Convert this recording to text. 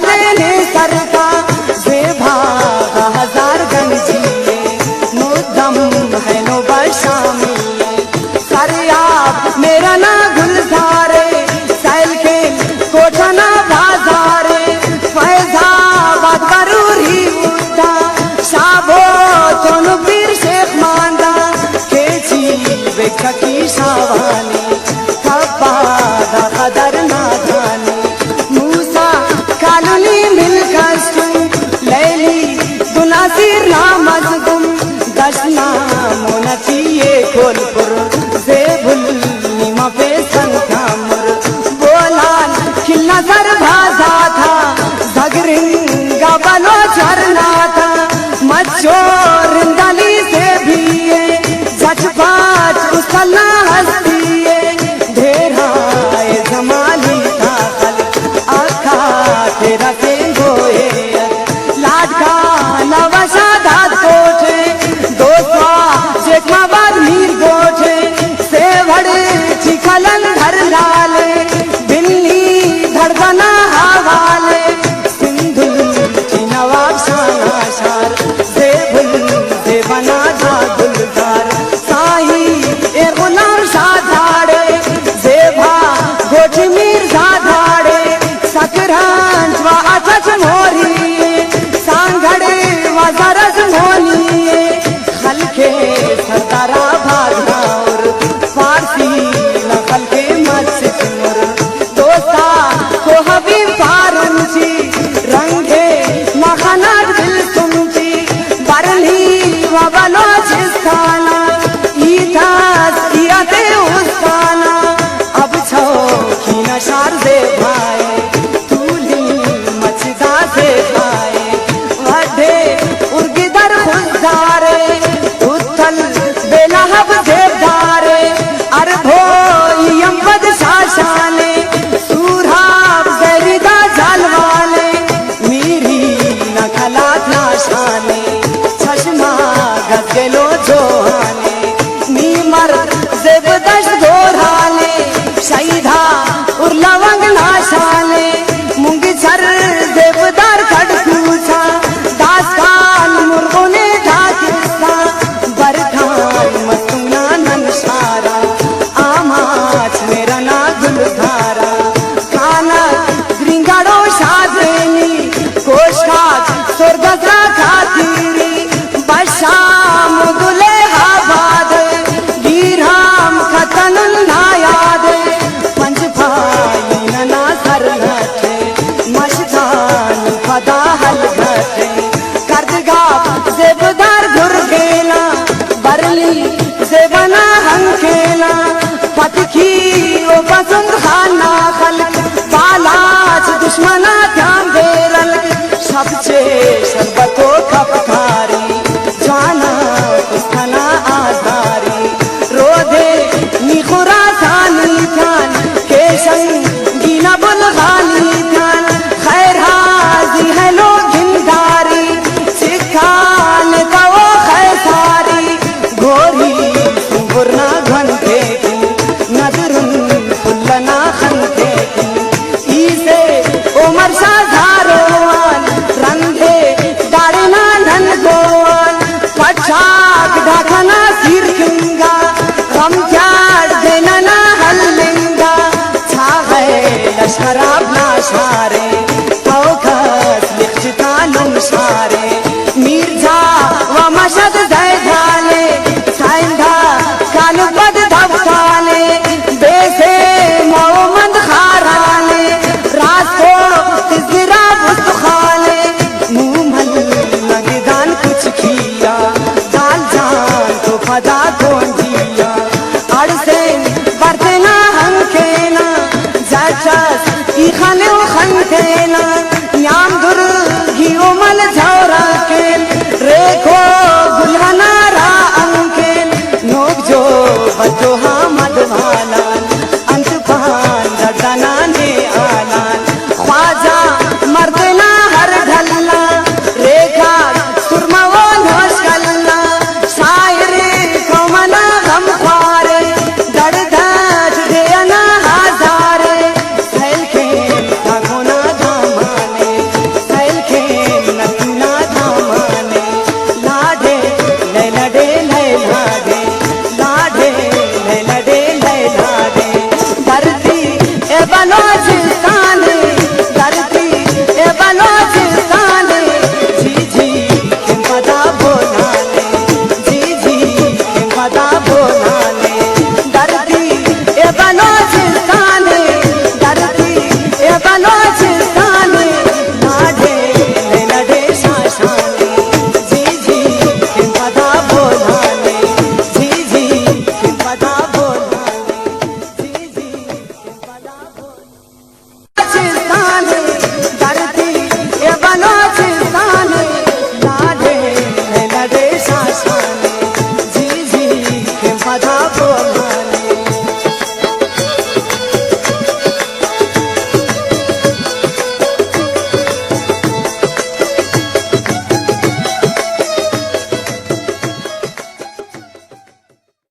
देने सरका जेबा हजार गंजिए मुद्दम है नो बशामी सरियाब मेरा ना गुलजारे सैल के कोठना बाजारे फैजाबाद बरूरी उठा शाबो दोनों पीर शेख मांदा केची बेखा की शावानी थप्पादा कदर नादानी मूसा कालनी मिल कस्तु लैली दुनासिर नामज़गुम दशना मोनचिए कोलपुर जेबुल नीमा पे संखामर बोलान खिलना सर भाजा था झगरिंगा बनो झरना था मच्चोर रिंदली से भी जज्बात उसला हस्ती ढेराए जमाली था कल आखा तेरा से गोए लाडका नवाशादा कोठे दोस्वा शेखमाबाद मीर गोठे सेवड़ चिखलन धर लाले दिल्ली धड़कना हवाले सिंधुल की नवाब शाना शार जेबुल जेबना जा गुलजार साही ए गुलाम शाधाड़े जेबा गोठी मीर शाधाड़े सकरांच व अचच मोरी सांगड़े व सरस मोनी खलके सरदारा भागना और फारसी नकल के मस्जिद मुर दोस्ता को हबीब फारंची रंगे नखनाट दिल सुनती बरली व बलोचिस्ताना ईतास इयाते उस्ताना अब छो की नशार से भाई तूली मचदा से भाई वड्डे उर्गिदर खुदारे उत्तल बेलहब देवदारे अरभो यंबद शाशाने सूराब जरिदा जलवाले मीरी नखलात नाशाने चश्मा गजलो जोहाने नीमर जेबदश गोराले शहीदा उर्लवंग नाशाने मुंगी झर देवदार खड़कूछा दास्तान मुर्गों ने ढाकिस्ता बरखान मस्तूना ननशारा आमाच मेरा ना गुलधारा खाना ग्रिंगाड़ो शादेनी कोशात स्वर्गसरा खातीरी बशाम गुले हाबाद गिराम खतनुल नायाद पंच भाई नना सर घटे मशदान फदा हल घटे करदगा जेबदार घुर गेला बरली जेबना हंकेला पतखी ओ पसंद खाना खलक बालाच दुश्मना ध्यान बेरल सबचे शरबतो खपखारी जाना कुस्थना आधारी रोधे निखुरा सानी ध्यान केशन गीना बुलगानी ध्यान खैर हाजी है लोग गिंदारी सिखान का वो खैसारी गोरी गुरना घंटे की नजरुन फुल्लना खंटे की इसे उमर शाहरोवान रंधे दाड़ना धन गोवान पछाक ढाकना सिर खिंगा हम त्याड़ देना ना हल्लेंगा छा गए लश्कराब नाशारे औखस लिखता नुमशारे मीरझा व मशद जैधाले साइंधा कालुबद धबकाले बेसे मोमंद खाराले रास्तो तिजरा बुस्तखाले मुंह मल नगदान कुछ किया दाल जान तो फदा